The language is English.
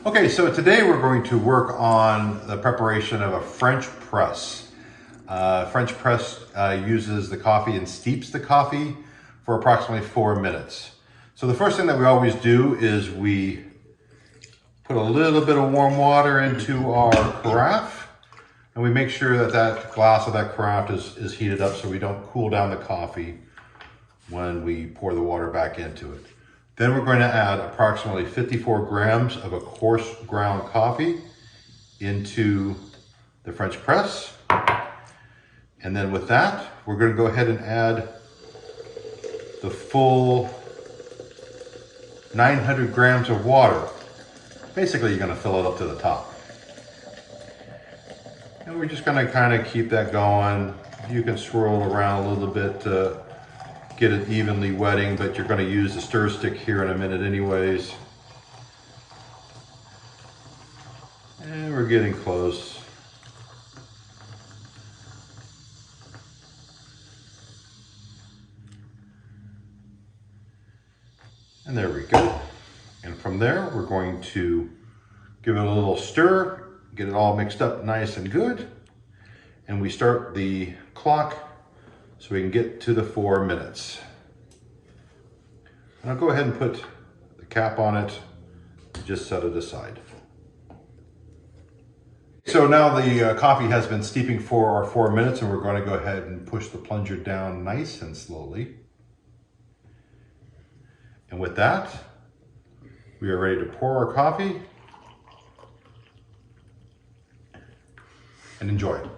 Okay, so today we're going to work on the preparation of a French press. French press uses the coffee and steeps the coffee for approximately 4 minutes. So the first thing that we always do is we put a little bit of warm water into our carafe, and we make sure that that glass of that carafe is heated up so we don't cool down the coffee when we pour the water back into it. Then we're going to add approximately 54 grams of a coarse ground coffee into the French press. And then with that, we're going to go ahead and add the full 900 grams of water. Basically, you're going to fill it up to the top. And we're just going to kind of keep that going. You can swirl it around a little bit to get it evenly wetting, but you're going to use the stir stick here in a minute anyways. And we're getting close. And there we go. And from there, we're going to give it a little stir, get it all mixed up nice and good. And we start the clock so we can get to the 4 minutes. And I'll go ahead and put the cap on it and just set it aside. So now the coffee has been steeping for our 4 minutes, and we're going to go ahead and push the plunger down nice and slowly. And with that, we are ready to pour our coffee and enjoy it.